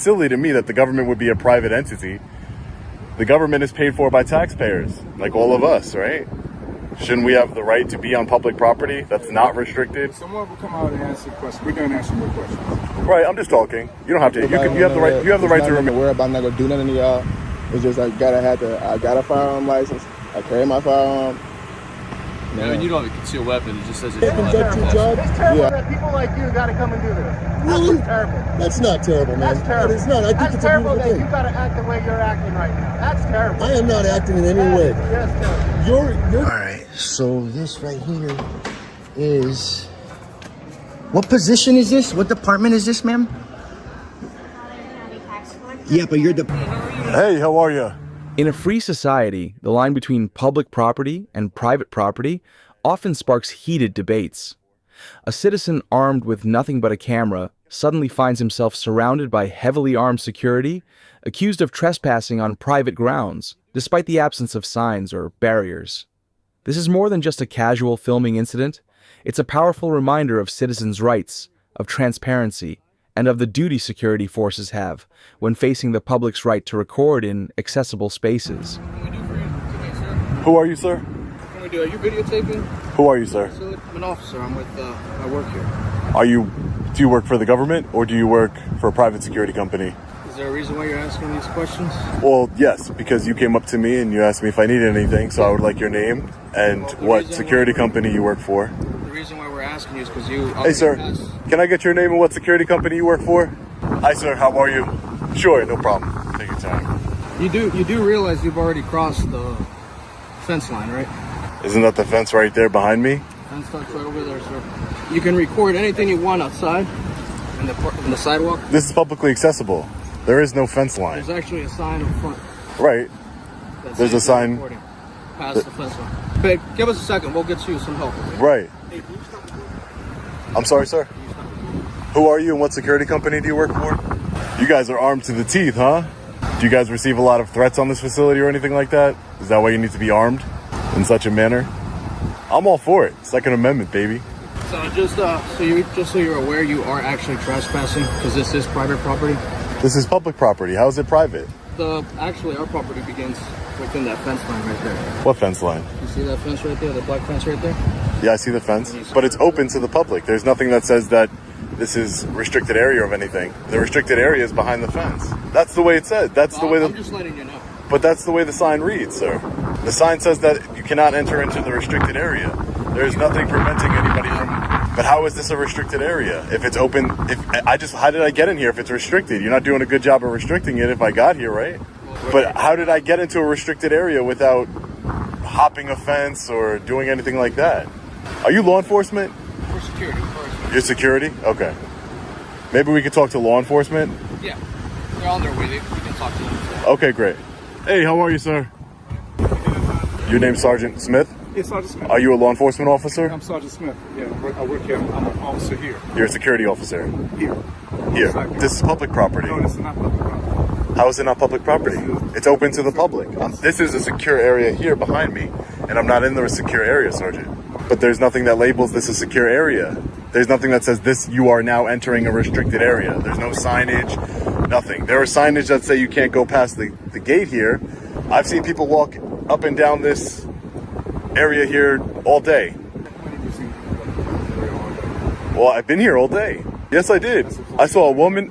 Silly to me that the government would be a private entity. The government is paid for by taxpayers, like all of us, right? Shouldn't we have the right to be on public property that's not restricted? Someone will come out and answer questions. We're going to answer more questions. Right, I'm just talking. You don't have to. You have the right. You have the right to remain. Worry about. I'm not gonna do nothing to y'all. It's just I got a firearm license. I carry my firearm. Yeah, I mean, you don't have a concealed weapon. It just says it's It's terrible that people like you got to come and do this. Really? That's terrible. That's not terrible, man. That's terrible. It's not. I think That's it's terrible a that beautiful you got to act the way you're acting right now. That's terrible. I am not acting in any way. Yes, terrible. You're. All right. So this right here is. What position is this? What department is this, ma'am? Yeah, but you're the. Hey, how are you? In a free society, the line between public property and private property often sparks heated debates. A citizen armed with nothing but a camera suddenly finds himself surrounded by heavily armed security, accused of trespassing on private grounds, despite the absence of signs or barriers. This is more than just a casual filming incident. It's a powerful reminder of citizens' rights, of transparency, and of the duty security forces have when facing the public's right to record in accessible spaces. What can we do for you today, sir? Who are you, sir? What can we do? Are you videotaping? Who are you, sir? So I'm an officer. I'm with, I work here. Do you work for the government or do you work for a private security company? Is there a reason why you're asking these questions? Well, yes, because you came up to me and you asked me if I needed anything, so I would like your name and what security company you work for. The reason why we're asking you is because you... Hey, sir, can I get your name and what security company you work for? Hi, sir, how are you? Sure, no problem. Take your time. You do realize you've already crossed the fence line, right? Isn't that the fence right there behind me? Fence starts right over there, sir. You can record anything you want outside in the sidewalk. This is publicly accessible. There is no fence line. There's actually a sign up front. Right. There's a sign. Past the fence line. Babe, give us a second. We'll get you some help. Okay? Right. I'm sorry, sir. Who are you and what security company do you work for? You guys are armed to the teeth, huh? Do you guys receive a lot of threats on this facility or anything like that? Is that why you need to be armed in such a manner? I'm all for it. Second Amendment, baby. So just so you're aware, you are actually trespassing because this is private property. This is public property. How is it private? Actually, our property begins within that fence line right there. What fence line? You see that fence right there, the black fence right there? Yeah, I see the fence, but it's open to the public. There's nothing that says that this is restricted area of anything. The restricted area is behind the fence. That's the way it said. I'm just letting you know. But that's the way the sign reads, sir. The sign says that you cannot enter into the restricted area. There's nothing preventing anybody from. But how is this a restricted area? If it's open, how did I get in here if it's restricted? You're not doing a good job of restricting it if I got here, right? But how did I get into a restricted area without hopping a fence or doing anything like that? Are you law enforcement? We're security. You're security? Okay. Maybe we could talk to law enforcement? Yeah. They're on their way. We can talk to them. Okay, great. Hey, how are you, sir? Your name's Sergeant Smith? Yes, Sergeant Smith. Are you a law enforcement officer? I'm Sergeant Smith. Yeah, I work here. I'm an officer here. You're a security officer? Here. Here. Exactly. This is public property. No, this is not public property. How is it not public property? It's open to the public. This is a secure area here behind me, and I'm not in the secure area, Sergeant. But there's nothing that labels this a secure area. There's nothing that says this, you are now entering a restricted area. There's no signage, nothing. There are signage that say you can't go past the gate here. I've seen people walk up and down this area here all day. Well, I've been here all day. Yes, I did. I saw a woman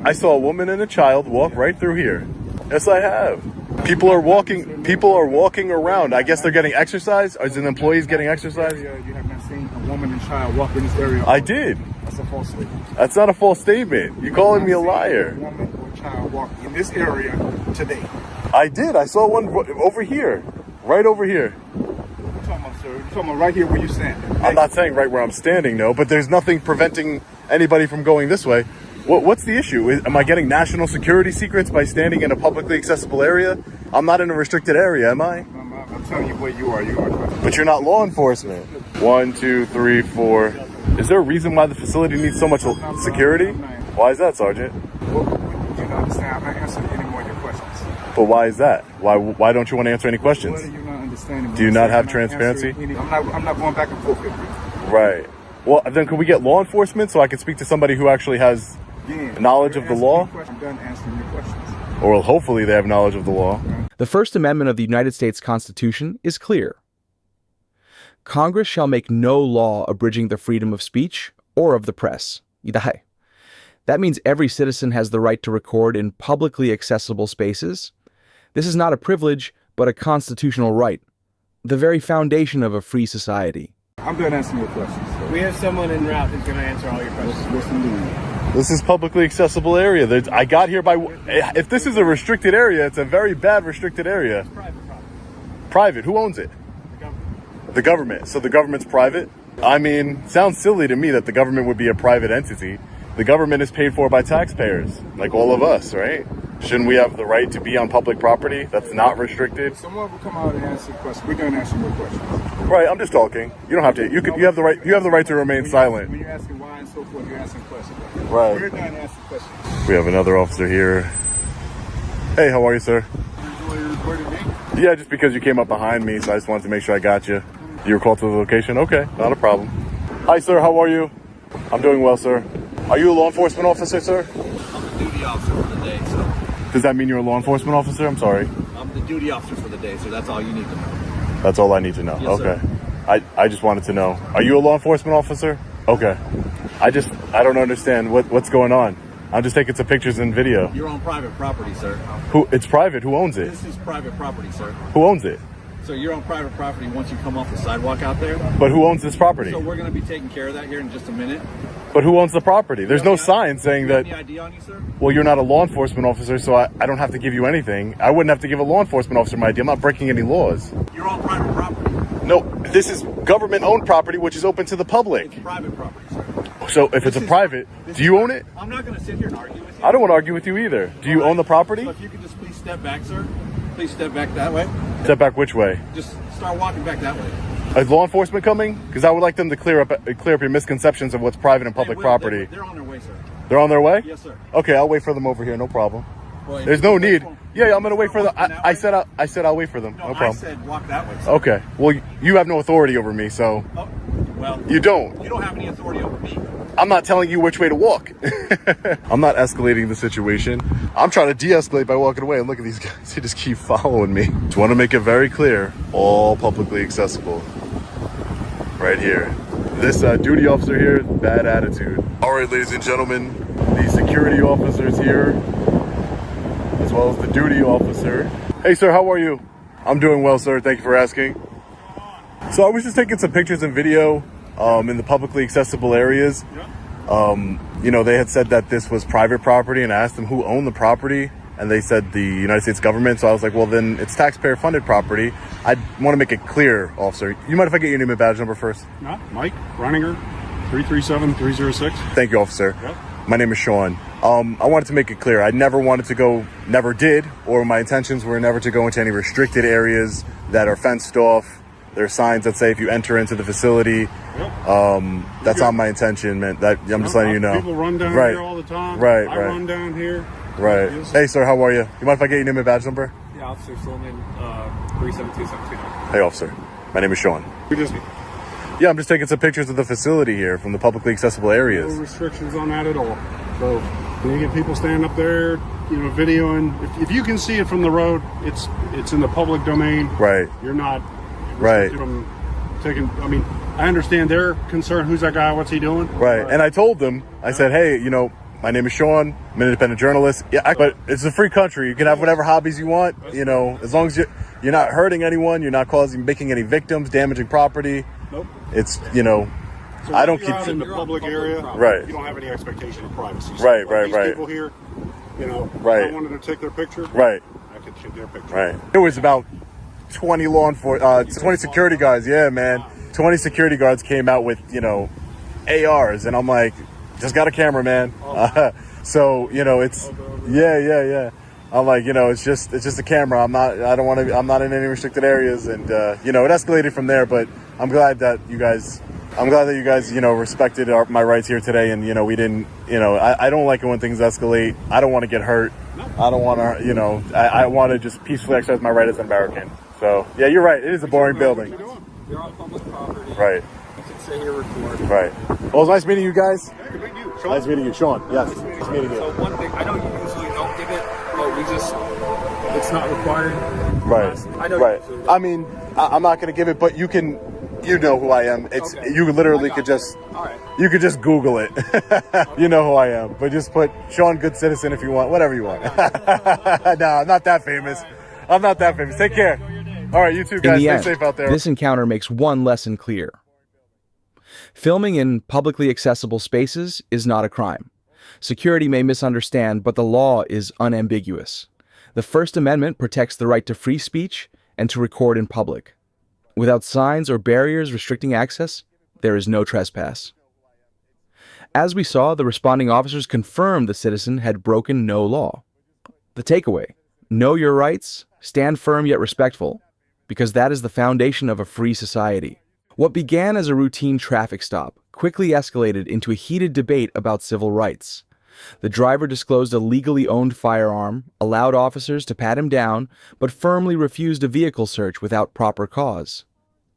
and a child walk right through here. Yes, I have. People are walking around. I guess they're getting exercise. Is an employees getting exercise? You have not seen a woman and child walk in this area. I did. That's a false statement. That's not a false statement. You're calling me a liar. A woman or child walk in this area today. I did. I saw one over here. Right over here. What are you talking about, sir? You're talking about right here where you're standing. I'm not saying right where I'm standing, no, but there's nothing preventing anybody from going this way. What's the issue? Am I getting national security secrets by standing in a publicly accessible area? I'm not in a restricted area, am I? I'm telling you where you are. You are. But you're not law enforcement. 1, 2, 3, 4. Is there a reason why the facility needs so much security? Why is that, Sergeant? Well, you don't understand. I'm not answering any more of your questions. But why is that? Why don't you want to answer any questions? What are you not understanding? Do you not have transparency? I'm not going back and forth with you. Right. Well, then could we get law enforcement so I can speak to somebody who actually has Again, Knowledge you're of the asking law? me questions. I'm done answering your questions. Or hopefully they have knowledge of the law. The First Amendment of the United States Constitution is clear. Congress shall make no law abridging the freedom of speech or of the press. Idahay. That means every citizen has the right to record in publicly accessible spaces. This is not a privilege, but a constitutional right, the very foundation of a free society. I'm done answering your questions. So. We have someone en route who's going to answer all your questions. Yes, indeed. This is publicly accessible area. I got here by... If this is a restricted area, it's a very bad restricted area. It's private property. Private? Who owns it? The government. The government. So the government's private? I mean, sounds silly to me that the government would be a private entity. The government is paid for by taxpayers, like all of us, right? Shouldn't we have the right to be on public property that's not restricted? Someone will come out and answer questions. We're done answering your questions. Right, I'm just talking. You don't have to. You have the right. You have the right to remain silent. When you're asking why and so forth, you're asking questions. Right. We're done answering questions. We have another officer here. Hey, how are you, sir? You're recording me? Yeah, just because you came up behind me, so I just wanted to make sure I got you. You were called to the location? Okay, not a problem. Hi, sir. How are you? I'm doing well, sir. Are you a law enforcement officer, sir? I'm the duty officer for the day, so Does that mean you're a law enforcement officer? I'm sorry. I'm the duty officer for the day, so that's all you need to know. That's all I need to know. Yes, Okay. sir. I just wanted to know. Are you a law enforcement officer? Okay. I don't understand what's going on. I'm just taking some pictures and video. You're on private property, sir. It's private. Who owns it? This is private property, sir. Who owns it? So you're on private property once you come off the sidewalk out there. But who owns this property? So we're going to be taking care of that here in just a minute. But who owns the property? There's no sign saying You have that. any ID on you, sir? Well, you're not a law enforcement officer, so I don't have to give you anything. I wouldn't have to give a law enforcement officer my ID. I'm not breaking any laws. You're on private property. No, this is government-owned property, which is open to the public. It's private property, sir. So if it's a private, do you own it? I'm not going to sit here and argue with you. I don't want to argue with you either. Do you own the property? So if you could just please step back, sir. Please step back that way. Step back which way? Just start walking back that way. Is law enforcement coming? Because I would like them to clear up your misconceptions of what's private and public They will. property. They're on their way, sir. They're on their way? Yes, sir. Okay, I'll wait for them over here. No problem. Well, if There's you no can wait need. for 'em- Yeah, I'm gonna wait for Start the. walking that I way. said I'll wait for them. No, No I problem. said walk that way, sir. Okay. Well, you have no authority over me, so Oh, well, you don't. you don't have any authority over me. I'm not telling you which way to walk. I'm not escalating the situation. I'm trying to de-escalate by walking away. And look at these guys. They just keep following me. Just want to make it very clear. All publicly accessible. Right here. This duty officer here, bad attitude. All right, ladies and gentlemen, the security officers here, as well as the duty officer. Hey, sir, how are you? I'm doing well, sir. Thank you for asking. So I was just taking some pictures and video in the publicly accessible areas. You know, they had said that this was private property, and I asked them who owned the property, and they said the United States government. So I was like, well, then it's taxpayer funded property. I want to make it clear, officer. You mind if I get your name and badge number first? Mike Runninger, 337-306. Thank you, officer. Yep. My name is Sean. I wanted to make it clear. I never wanted to go, never did, or my intentions were never to go into any restricted areas that are fenced off. There are signs that say if you enter into the facility, that's not my intention, man. I'm just letting you know. People run down Right. here all the time. Right, I right. run down here. Right. Yes. Hey, sir, how are you? You mind if I get your name and badge number? Yeah, Officer Solomon, 372729. Hey, officer. My name is Sean. We just Yeah, I'm just taking some pictures of the facility here from the publicly accessible no areas. restrictions on that at all. So when you get people standing up there, videoing, if you can see it from the road, it's in the public domain. Right. You're not Right. from taking. I mean, I understand their concern. Who's that guy? What's he doing? Right. But And I told them, I said, hey, my name is Sean. I'm an independent journalist. Yeah, but it's a free country. You can have whatever hobbies you want, as long as you're not hurting anyone, you're not making any victims, damaging property. Nope. It's, So I don't when keep... you're out in the public area. Right. You don't have any expectation of privacy. So Right, like right, these right. People here, Right. if I wanted to take their picture. Right. I could take their picture. Right. It was about 20 20 security guards. Yeah, man. 20 security guards came out with, ARs. And I'm like, just got a camera, man. So, it's, yeah. I'm like, it's just a camera. I'm not in any restricted areas. And, it escalated from there, but I'm glad that you guys, respected my rights here today. And, we didn't, I don't like it when things escalate. I don't want to get hurt. I don't want to, I want to just peacefully exercise my right as an American. So, yeah, you're right. It is a boring building. You're on public property. Right. You can sit here, record. Right. Well, it was nice meeting you guys. Sean? Nice meeting you, Sean. Yes, nice meeting So you. one thing, I know you usually don't give it, but it's not required. Right. I know Right. you usually don't. I mean, I'm not gonna give it, but you know who I am. It's Okay. you literally I got could you. just All right. you could just Google it. You know who I am, but just put Sean Good Citizen if you want, whatever you want. No, I'm not that famous. I'm not that famous. Take care. All right, you too, In guys. the Stay end, safe out there. this encounter makes one lesson clear. Filming in publicly accessible spaces is not a crime. Security may misunderstand, but the law is unambiguous. The First Amendment protects the right to free speech and to record in public. Without signs or barriers restricting access, there is no trespass. As we saw, the responding officers confirmed the citizen had broken no law. The takeaway: know your rights, stand firm yet respectful, because that is the foundation of a free society. What began as a routine traffic stop quickly escalated into a heated debate about civil rights. The driver disclosed a legally owned firearm, allowed officers to pat him down, but firmly refused a vehicle search without proper cause.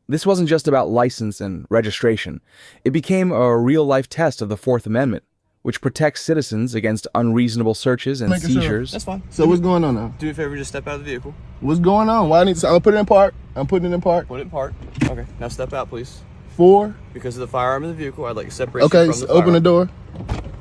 This wasn't just about license and registration. It became a real-life test of the Fourth Amendment, which protects citizens against unreasonable searches and seizures. That's fine. So what's going on now? Do me a favor, just step out of the vehicle. What's going on? Why I need to? I'm putting it in park. I'm putting it in park. Put it in park. Okay. Now step out, please. 4. Because of the firearm in the vehicle, I'd like to separate Okay, you from so the open the firearm. door.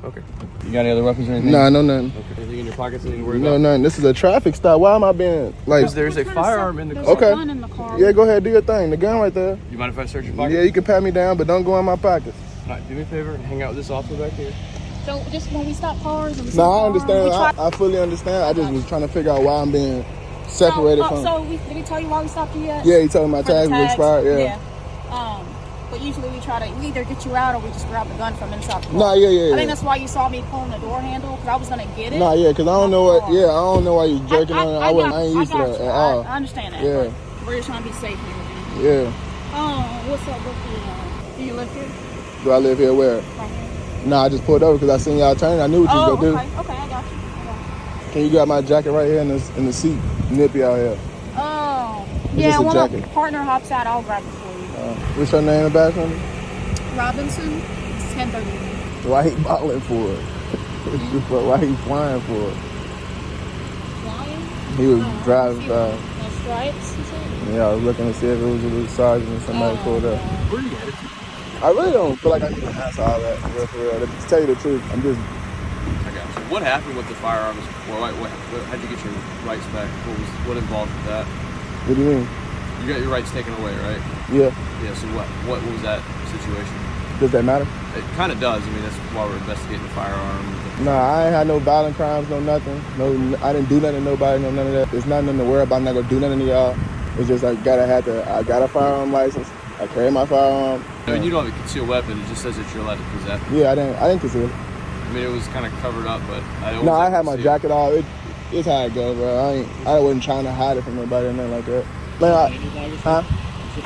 Okay. You got any other weapons or anything? Nah, no nothing. Okay. Anything in your pockets? Anything to worry No about? nothing. This is a traffic stop. Why am I being like? Because there's a firearm in the car. Okay. Gun in the car. Yeah, go ahead, do your thing. The gun right there. You mind if I search your pocket? Yeah, you can pat me down, but don't go in my pockets. All right, do me a favor and hang out with this officer back here. So just when we stop cars and we No, I stop understand. cars, I fully understand. I just was trying to figure out why I'm being separated from. did we tell you why we stopped you yet? Yeah, you told me my For the tag was tags? expired. Yeah. But usually we either get you out or we just grab the gun from inside the car. Nah, yeah. I think that's why you saw me pulling the door handle, because I was gonna get it. Nah, yeah, because I don't know what. Yeah, I don't know why you jerking on it. I ain't used to that at all. I understand that. Yeah. but we're just trying to be safe here. Yeah. What's up with you? Do you live here? Do I live here where? Right here. Nah, I just pulled over because I seen y'all turn. I knew what you was gonna do. Okay, I got you. Can you grab my jacket right here in the seat? Nippy out here. Yeah, just a when jacket. my partner hops out, I'll grab it for you. What's your name in the bathroom? Robinson, it's 10:30. Why he bottling for it? Why he flying for it? Flying? He was driving by. Stripes, you said? Yeah, I was looking to see if it was a little sergeant and somebody pulled up. Where are you headed to? I really don't feel like I need to answer all that. For real. To tell you the truth, I'm just. I got you. What happened with the firearms before? How'd you get your rights back? What involved with that? What do you mean? You got your rights taken away, right? Yeah. Yeah. So what was that situation? Does that matter? It kind of does. I mean, that's why we're investigating the firearm. Nah, I ain't had no violent crimes, no nothing. No, I didn't do nothing to nobody, no none of that. There's nothing to worry about. I'm not gonna do nothing to y'all. It's just I got a firearm license. I carry my firearm. I mean, you don't have a concealed weapon. It just says that you're allowed to possess it. Yeah, I didn't conceal it. I mean, it was kind of covered up, but No, I had my jacket off. It's how it goes, bro. I wasn't trying to hide it from nobody or nothing like that. Huh?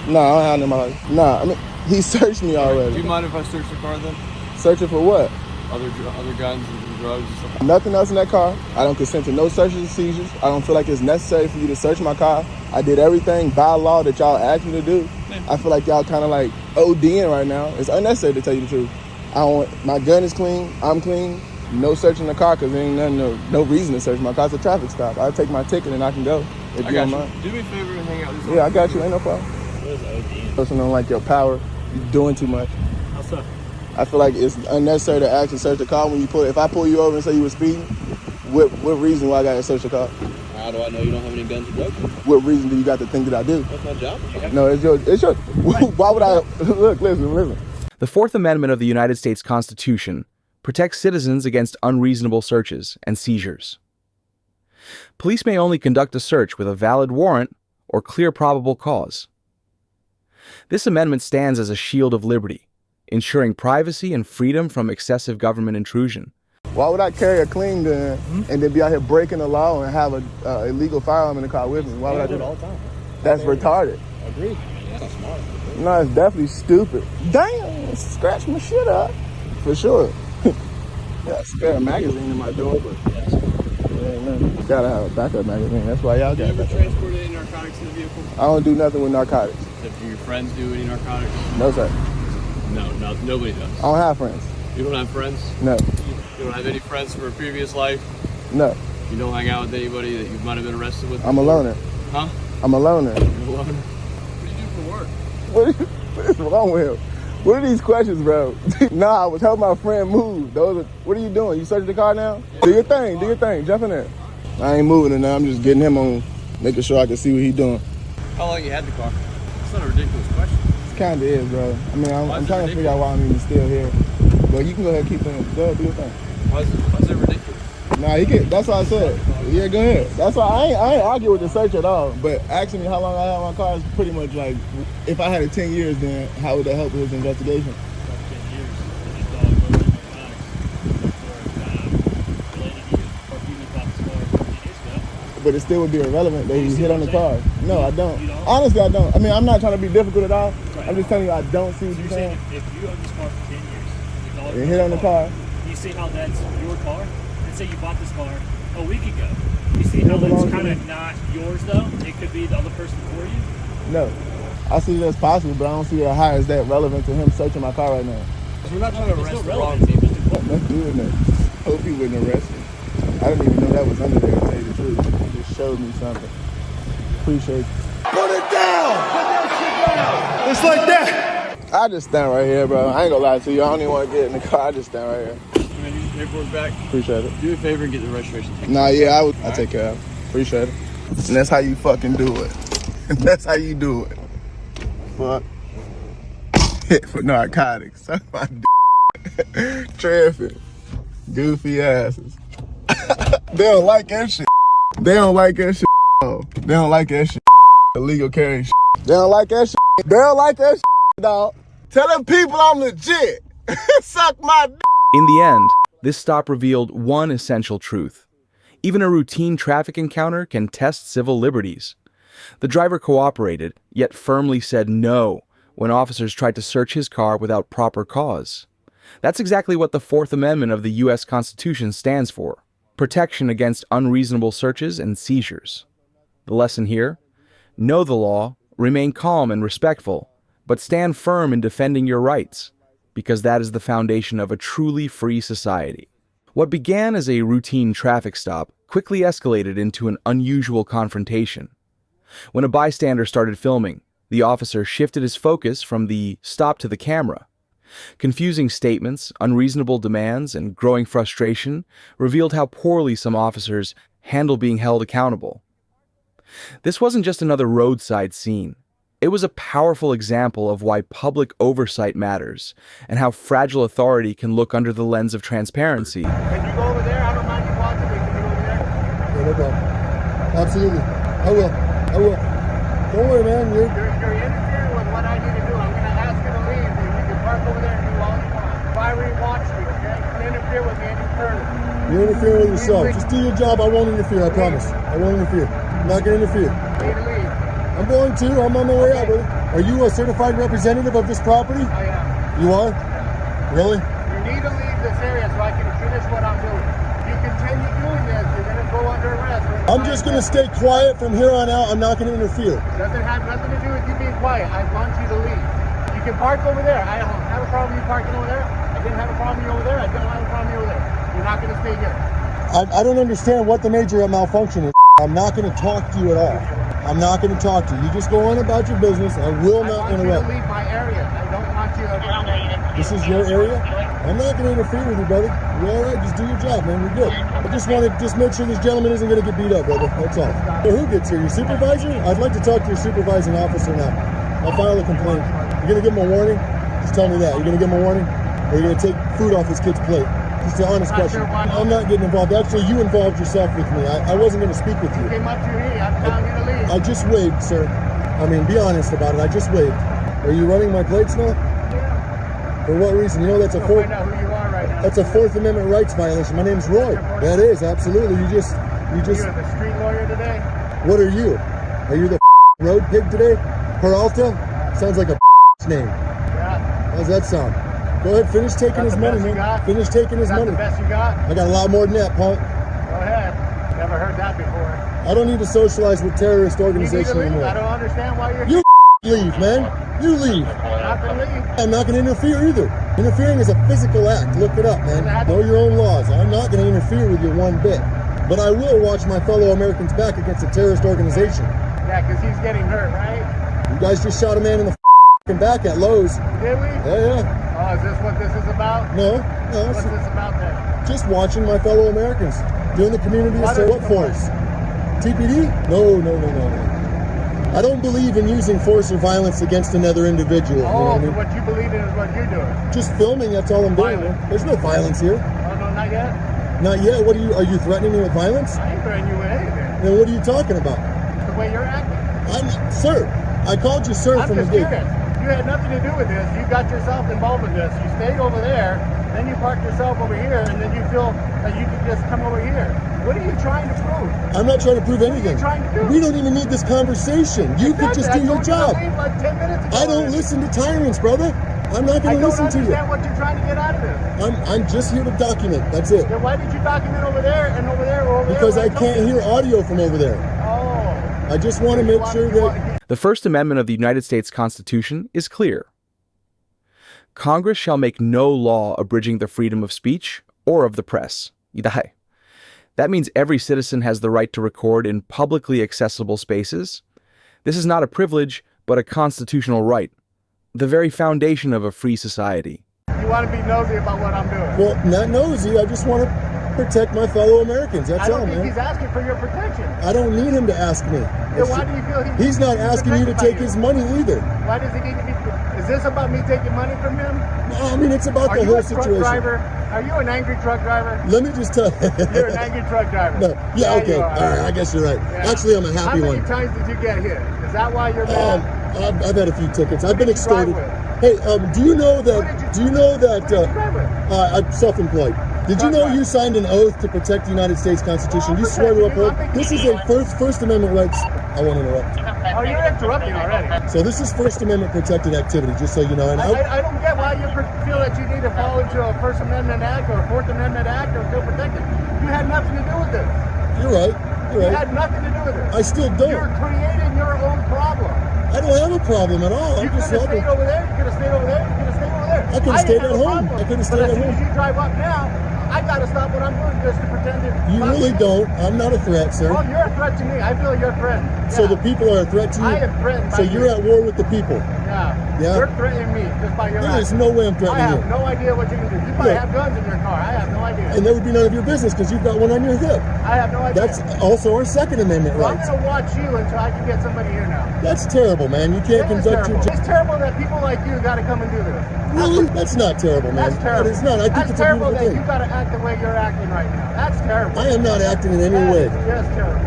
No, I don't have no my. Nah, I mean, he searched me already. Do you mind if I search the car then? Searching for what? Other guns and drugs and stuff? Nothing else in that car. I don't consent to no searches or seizures. I don't feel like it's necessary for you to search my car. I did everything by law that y'all asked me to do. I feel like y'all kind of like ODing right now. It's unnecessary to tell you the truth. My gun is clean. I'm clean. No searching the car because there ain't nothing, no reason to search my car. It's a traffic stop. I'll take my ticket and I can go. If you don't mind. Do me a favor and hang out with this. Yeah, I got you. Ain't no problem. Person don't like your power. You're doing too much. How so? I feel like it's unnecessary to actually search the car when you pull. If I pull you over and say you were speeding, what reason why I got to search the car? How do I know you don't have any guns or drugs? What reason do you got to think that I do? That's my job. No, it's your. Why would I look? Listen. The Fourth Amendment of the United States Constitution protects citizens against unreasonable searches and seizures. Police may only conduct a search with a valid warrant or clear probable cause. This amendment stands as a shield of liberty, ensuring privacy and freedom from excessive government intrusion. Why would I carry a clean gun and then be out here breaking the law and have a illegal firearm in the car with me? Why would I do that? all the time. That's retarded. Agreed. That's not smart. No, it's definitely stupid. Damn, scratch my shit up. For sure. Got a spare magazine in my door, but yeah, man, gotta have a backup magazine. That's why y'all got that. Transported any narcotics in the vehicle? I don't do nothing with narcotics. Do your friends do any narcotics? No, sir. No, nobody does. I don't have friends. You don't have friends? No. You don't have any friends from a previous life? No. You don't hang out with anybody that you might have been arrested with? I'm a loner. Huh? I'm a loner. You're a loner? What do you do for work? What is wrong with him? What are these questions, bro? Nah, I was helping my friend move. What are you doing? You searching the car now? Yeah. Do your thing. Do your thing. Jump in there. I ain't moving it now. I'm just getting him on, making sure I can see what he's doing. How long you had the car? It's not a ridiculous question. It kind of is, bro. I mean, I'm trying to figure out why I'm even still here. But you can go ahead and keep doing it. Go ahead, do your thing. Why is it ridiculous? Nah, he can. That's what I said. Yeah, go ahead. That's why I ain't argue with the search at all. But asking me how long I had my car is pretty much like, if I had it 10 years, then how would that help with his investigation? But it still would be irrelevant that he hit on the car. No, I don't. Honestly, I don't. I mean, I'm not trying to be difficult at all. Right. I'm just telling you I don't see what you're saying. If you own this car for 10 years, and hit on the car. You see how that's your car? Let's say you bought this car a week ago. You see how it's kind of not yours though? It could be the other person for you? No. I see that's possible, but I don't see how is that relevant to him searching my car right now. We're not trying to arrest the wrong people. Let's do it now. Hope he wouldn't arrest me. I didn't even know that was under there, to tell you the truth. You just showed me something. Appreciate you. Put it down! Put that shit down! It's like that! I just stand right here, bro. I ain't gonna lie to you. I don't even want to get in the car. I just stand right here. Paperwork back. Appreciate it. Do me a favor and get the registration taken. Nah, yeah, I take care of it. Appreciate it. And that's how you fucking do it. That's how you do it. Fuck. Hit for narcotics. Suck my dick. Traffic. Goofy asses. They don't like that shit. They don't like that shit. Oh, they don't like that shit. Illegal carrying shit. They don't like that shit. They don't like that shit, dog. Tell them people I'm legit. Suck my dick. In the end, this stop revealed one essential truth. Even a routine traffic encounter can test civil liberties. The driver cooperated, yet firmly said no when officers tried to search his car without proper cause. That's exactly what the Fourth Amendment of the U.S. Constitution stands for: protection against unreasonable searches and seizures. The lesson here? Know the law, remain calm and respectful, but stand firm in defending your rights, because that is the foundation of a truly free society. What began as a routine traffic stop quickly escalated into an unusual confrontation. When a bystander started filming, the officer shifted his focus from the stop to the camera. Confusing statements, unreasonable demands, and growing frustration revealed how poorly some officers handle being held accountable. This wasn't just another roadside scene. It was a powerful example of why public oversight matters and how fragile authority can look under the lens of transparency. Can you go over there? I don't mind you watching me. Can you go over there? Yeah, no problem. Absolutely. I will. Don't worry, man. You're interfering with what I need to do. I'm going to ask you to leave. You can park over there and do all you want. If I watch me, okay? Don't interfere with me any further. You're interfering with yourself. Just do your job. I won't interfere. I promise. I won't interfere. I'm not going to interfere. You need to leave. I'm going to. I'm on my way out, brother. Are you a certified representative of this property? I am. You are? Really? You need to leave this area so I can finish what I'm doing. If you continue doing this, you're going to go under arrest. I'm just going to stay quiet from here on out. I'm not going to interfere. It doesn't have nothing to do with you being quiet. I want you to leave. You can park over there. I don't have a problem with you parking over there. I didn't have a problem with you over there. I don't have a problem with you over there. You're not going to stay here. I don't understand what the nature of malfunction is. I'm not going to talk to you at all. I'm not going to talk to you. You just go on about your business. I will not interrupt. I want you to leave my area. I don't want you to... This is your area? I'm not going to interfere with you, brother. You're all right. Just do your job, man. We're good. I just want to make sure this gentleman isn't going to get beat up, brother. That's all. So who gets here? Your supervisor? I'd like to talk to your supervising officer now. I'll file a complaint. You're going to give him a warning? Just tell me that. You're going to give him a warning? Or you're going to take food off his kid's plate? Just an honest question. I'm not getting involved. Actually, you involved yourself with me. I wasn't going to speak with you. You came up to me. I'm telling you to leave. I just waved, sir. I mean, be honest about it. I just waved. Are you running my plates now? Yeah. For what reason? You know that's a find out who you are right now. That's a Fourth Amendment rights violation. My name's Roy. That is absolutely. You just. You're the street lawyer today. What are you? Are you the road pig today? Peralta? Sounds like a name. Yeah. How's that sound? Go ahead, finish taking his money, man. Finish taking his money. The best you got? I got a lot more than that, punk. Go ahead. Never heard that before. I don't need to socialize with terrorist organizations anymore. I don't understand why you're here. You leave, man. You leave. I'm not gonna leave. I'm not going to interfere either. Interfering is a physical act. Look it up, man. Know your own laws. I'm not going to interfere with you one bit. But I will watch my fellow Americans back against a terrorist organization. Yeah, because he's getting hurt, right? You guys just shot a man in the back at Lowe's. Did we? Yeah. Oh, is this what this is about? No. What's this about then? Just watching my fellow Americans doing the community a service. What force? TPD? No. I don't believe in using force or violence against another individual. Oh, you know what I mean? what you believe in is what you're doing. Just filming, that's all I'm doing. Man. There's no violence here. Oh, no, not yet? Not yet. Are you threatening me with violence? I ain't threatening you with anything. Then what are you talking about? The way you're acting. Sir, I called you sir from the gate. You had nothing to do with this. You got yourself involved in this. You stayed over there, then you parked yourself over here, and then you feel that you can just come over here. What are you trying to prove? I'm not trying to prove anything. What are you trying to do? We don't even need this conversation. You could just do your job. Like 10 minutes ago I don't listen to tyrants, brother. I'm not going to listen to you. I don't understand what you're trying to get out of this. I'm just here to document. That's it. Then why did you document over there and over there or over there? Because I can't hear audio from over there. Oh. I just want to make sure that... The First Amendment of the United States Constitution is clear. Congress shall make no law abridging the freedom of speech or of the press. Idahay. That means every citizen has the right to record in publicly accessible spaces. This is not a privilege, but a constitutional right, the very foundation of a free society. You want to be nosy about what I'm doing? Well, not nosy. I just want to protect my fellow Americans. That's all, man. I don't think he's asking for your protection. I don't need him to ask me. Then why do you feel he's not asking you to take his money either? Why does he need to be... Is this about me taking money from him? No, I mean, it's about the whole situation. Are you an angry truck driver? Let me just tell you. You're an angry truck driver. No. Yeah, okay. All right, I guess you're right. Yeah. Actually, I'm a happy one. How many times did you get hit? Is that why you're mad? I've had a few tickets. I've been extorted. Hey, do you know that I'm self-employed? Did you know you signed an oath to protect the United States Constitution? You swore to uphold. This is a First Amendment rights. I want to interrupt. Oh, you're interrupting already. So this is First Amendment protected activity, just so you know. And I don't get why you feel that you need to fall into a First Amendment Act or a Fourth Amendment Act or feel protected. You had nothing to do with this. You're right. You had nothing to do with it. I still don't. You're creating your own problem. I don't have a problem at all. You could have stayed over there. You could have stayed over there. You could have stayed over there. I could have stayed at home. I could have stayed at home. But as soon as you drive up now, I gotta stop what I'm doing just to pretend that... You really don't. I'm not a threat, sir. Well, you're a threat to me. I feel you're a threat. Yeah. So the people are a threat to you? I am threatened by So you're at war with the people? Yeah. Yeah? You're threatening me just by your There's no way I'm threatening you. I have no idea what you can do. You probably have guns in your car. I have no idea. And that would be none of your business because you've got one on your hip. I have no idea. That's also our Second Amendment rights. I'm going to watch you until I can get somebody here now. That's terrible, man. You can't conduct your job. It's terrible that people like you got to come and do this. Really? That's not terrible, man. That's terrible. It's not. I think it's a beautiful thing. That's terrible that you got to act the way you're acting right now. That's terrible. I am not acting in any way. That's terrible.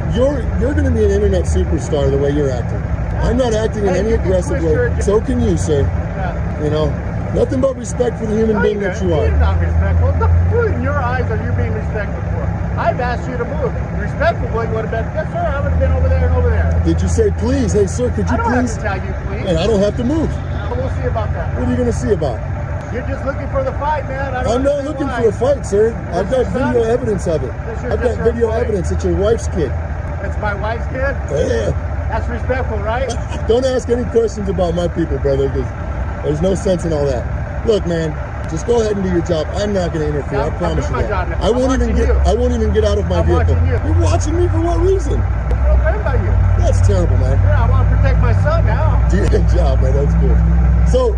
You're going to be an internet superstar the way you're acting. I'm not acting in any aggressive way. So can you, sir. Yeah. You know, nothing but respect for the human being that you are. You're not respectful. Who in your eyes are you being respectful for? I've asked you to move. Respectful would have been, yes, sir, I would have been over there and over there. Did you say please? Hey, sir, could you please? I don't have to tell you please. And I don't have to move. We'll see about that. What are you going to see about? You're just looking for the fight, man. I'm not looking for a fight, sir. I've got video evidence of it. I've got video evidence. It's your wife's kid. It's my wife's kid? Yeah. That's respectful, right? Don't ask any questions about my people, brother, because there's no sense in all that. Look, man, just go ahead and do your job. I'm not going to interfere. I promise you that. I won't even get out of my vehicle. You're watching me for what reason? I'm afraid about you. That's terrible, man. Yeah, I want to protect my son now. Do your job, man. That's good. So,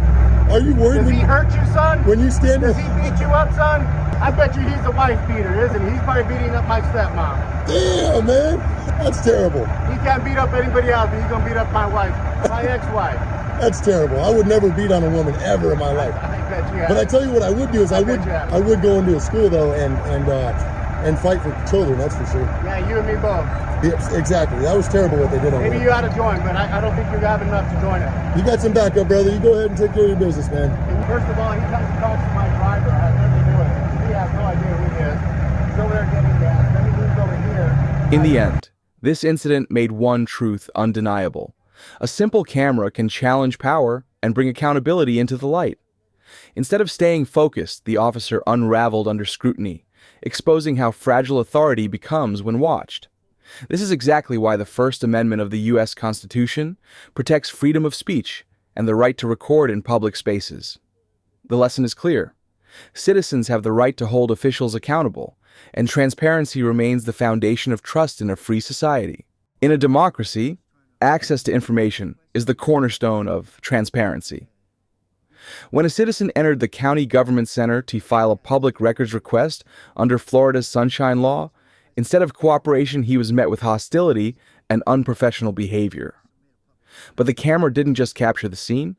are you worried? Does he hurt you, son? When you stand Does he beat you up, son? I bet you he's a wife beater, isn't he? He's probably beating up my stepmom. Damn, man. That's terrible. He can't beat up anybody else, but he's going to beat up my wife, my ex-wife. That's terrible. I would never beat on a woman ever in my life. I bet you have. But I tell you what I would do is I would go into a school, though, and fight for children, that's for sure. Yeah, you and me both. Yes, exactly. That was terrible what they did on me. Maybe you ought to join, but I don't think you have enough to join it. You got some backup, brother. You go ahead and take care of your business, man. First of all, he comes and talks to my driver. I have nothing to do with it. He has no idea who he is. He's over there getting gas. Then he moves over here. In the end, this incident made one truth undeniable. A simple camera can challenge power and bring accountability into the light. Instead of staying focused, the officer unraveled under scrutiny, exposing how fragile authority becomes when watched. This is exactly why the First Amendment of the U.S. Constitution protects freedom of speech and the right to record in public spaces. The lesson is clear. Citizens have the right to hold officials accountable, and transparency remains the foundation of trust in a free society. In a democracy, access to information is the cornerstone of transparency. When a citizen entered the county government center to file a public records request under Florida's Sunshine Law, instead of cooperation, he was met with hostility and unprofessional behavior. But the camera didn't just capture the scene.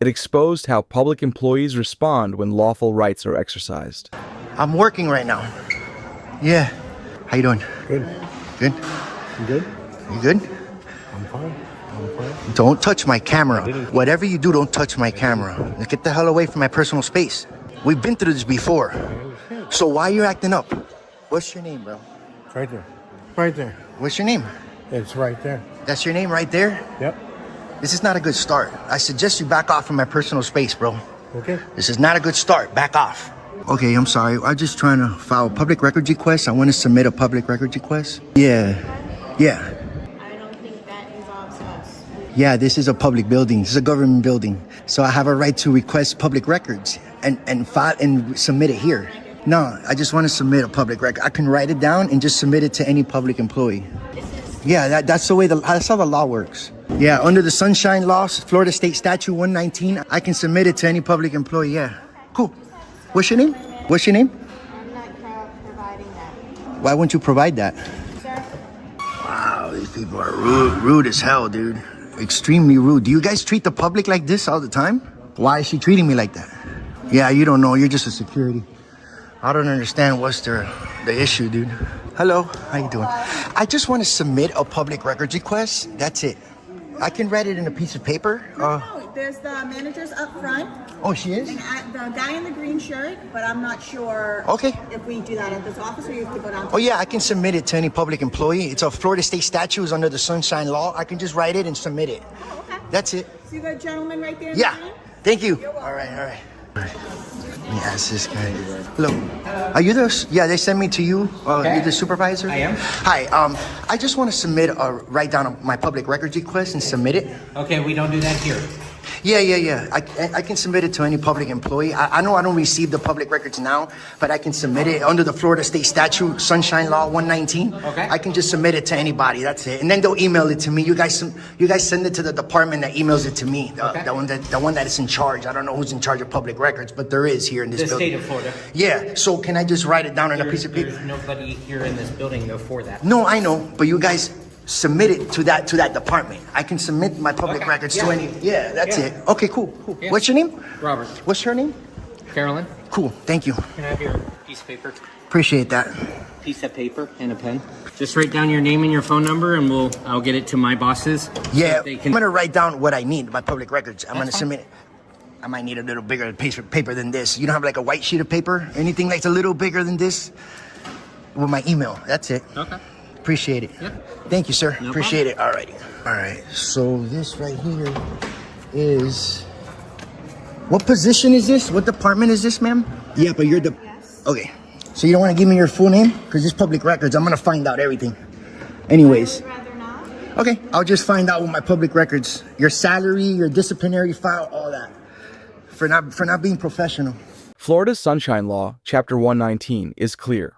It exposed how public employees respond when lawful rights are exercised. I'm working right now. Yeah. How you doing? Good. Good? You good? You good? I'm fine. Don't touch my camera. Whatever you do, don't touch my camera. Get the hell away from my personal space. We've been through this before. So why are you acting up? What's your name, bro? It's right there. Right there. What's your name? It's right there. That's your name right there? Yep. This is not a good start. I suggest you back off from my personal space, bro. Okay. This is not a good start. Back off. Okay, I'm sorry. I'm just trying to file a public records request. I want to submit a public records request. Yeah. I don't think that involves us. Yeah, this is a public building. This is a government building. So I have a right to request public records and file and submit it here. No, I just want to submit a public record. I can write it down and just submit it to any public employee. Yeah, that's the way that's how the law works. Yeah, under the Sunshine Law, Florida State Statute 119, I can submit it to any public employee. Yeah, cool. What's your name? What's your name? I'm not providing that. Why wouldn't you provide that? Sir? Wow, these people are rude as hell, dude. Extremely rude. Do you guys treat the public like this all the time? Why is she treating me like that? Yeah, you don't know. You're just a security. I don't understand what's the issue, dude. Hello, how you doing? I just want to submit a public records request. That's it. I can write it in a piece of paper. No, there's the managers up front. Oh, she is? And the guy in the green shirt, but I'm not sure if we do that at this office or you have to go down to... Oh, yeah, I can submit it to any public employee. It's a Florida State statute. It's under the Sunshine Law. I can just write it and submit it. Oh, okay. That's it. See the gentleman right there? Yeah, thank you. All right. Yeah, it's this guy. Hello. Are you the... Yeah, they sent me to you. You're the supervisor? I am. Hi, I just want to submit write down my public records request and submit it. Okay, we don't do that here. Yeah. I can submit it to any public employee. I know I don't receive the public records now, but I can submit it under the Florida State Statute, Sunshine Law 119. Okay. I can just submit it to anybody. That's it. And then they'll email it to me. You guys send it to the department that emails it to me. The one that is in charge. I don't know who's in charge of public records, but there is here in this building. The state of Florida. Yeah. So can I just write it down on a piece of paper? There's nobody here in this building though for that. No, I know, but you guys submit it to that department. I can submit my public records to any. Yeah, that's it. Okay, cool. Yeah. What's your name? Robert. What's her name? Carolyn. Cool. Thank you. Can I have your piece of paper? Appreciate that. Piece of paper and a pen. Just write down your name and your phone number, and I'll get it to my bosses. Yeah, so I'm gonna write down what I need. My public records. I'm gonna submit it. I might need a little bigger piece of paper than this. You don't have like a white sheet of paper? Anything that's a little bigger than this? With my email. That's it. Okay. Appreciate it. Yep. Thank you, sir. No Appreciate it. Alrighty. Alright. So this right here is... What position is this? What department is this, ma'am? Yeah, but you're the... Yes. Okay. So you don't want to give me your full name? Because this public records, I'm going to find out everything. Anyways. I would rather not. Okay. I'll just find out with my public records. Your salary, your disciplinary file, all that. For not being professional. Florida's Sunshine Law, Chapter 119, is clear.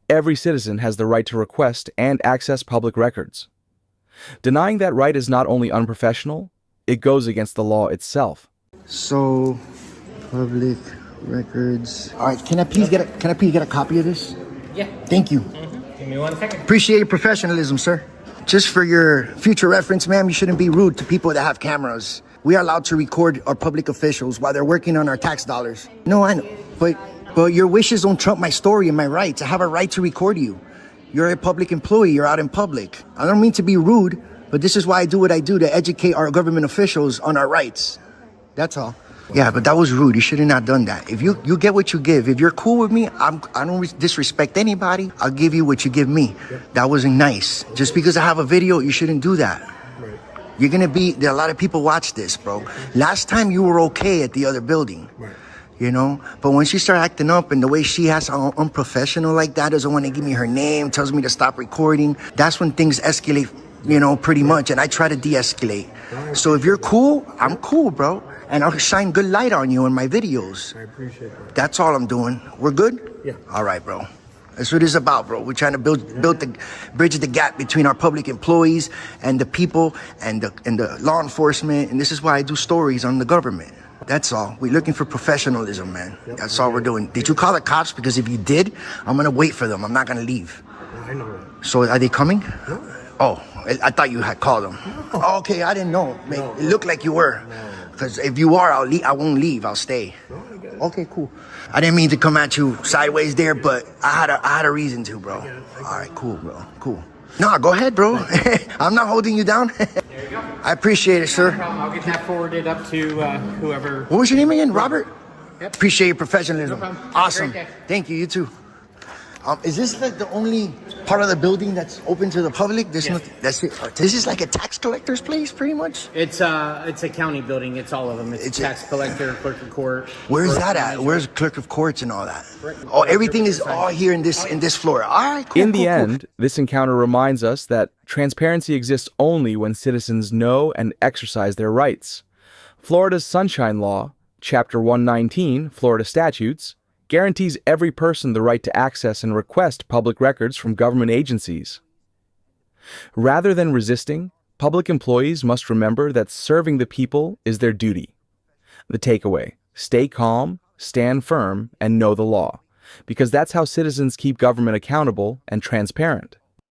Every citizen has the right to request and access public records. Denying that right is not only unprofessional, it goes against the law itself. So, public records. All right, can I please get a copy of this? Yeah. Thank you. Give me 1 second. Appreciate your professionalism, sir. Just for your future reference, ma'am, you shouldn't be rude to people that have cameras. We are allowed to record our public officials while they're working on our tax dollars. No, I know, but your wishes don't trump my story and my rights. I have a right to record you. You're a public employee. You're out in public. I don't mean to be rude, but this is why I do what I do, to educate our government officials on our rights. That's all. Yeah, but that was rude. You should have not done that. If you get what you give. If you're cool with me, I don't disrespect anybody. I'll give you what you give me. That wasn't nice. Just because I have a video, you shouldn't do that. You're gonna be, there are a lot of people watch this, bro. Last time you were okay at the other building. You know, but when she started acting up and the way she has unprofessional like that, doesn't want to give me her name, tells me to stop recording, that's when things escalate you know, pretty much, and I try to de-escalate. So if you're cool, I'm cool, bro. And I'll shine good light on you in my videos. I appreciate that. That's all I'm doing. We're good? Yeah. All right, bro. That's what it's about, bro. We're trying to bridge the gap between our public employees and the people and the law enforcement. And this is why I do stories on the government. That's all. We're looking for professionalism, man. Yep. That's all we're doing. Did you call the cops? Because if you did, I'm gonna wait for them. I'm not gonna leave. I know that. So are they coming? No. Oh, I thought you had called them. No. Oh, okay, I didn't know. No. It looked like you were. No. Because if you are, I won't leave. I'll stay. No, I get it. Okay, cool. I didn't mean to come at you sideways there, but I had a reason to, bro. All right, cool, bro. Cool. No, go ahead, bro. I'm not holding you down. There you go. I appreciate it, sir. No problem. I'll get that forwarded up to whoever. What was your name again? Robert? Yep. Appreciate your professionalism. No problem. Awesome. Great day. Thank you. You too. Is this like the only part of the building that's open to the public? There's nothing. That's it. This is like a tax collector's place, pretty much. It's a county building. It's all of them. It's tax collector, clerk of court. Where's that at? Where's clerk of courts and all that? Oh, everything is all here in this floor. All right, cool. In the end, this encounter reminds us that transparency exists only when citizens know and exercise their rights. Florida's Sunshine Law, Chapter 119, Florida Statutes, guarantees every person the right to access and request public records from government agencies. Rather than resisting, public employees must remember that serving the people is their duty. The takeaway: stay calm, stand firm, and know the law, because that's how citizens keep government accountable and transparent.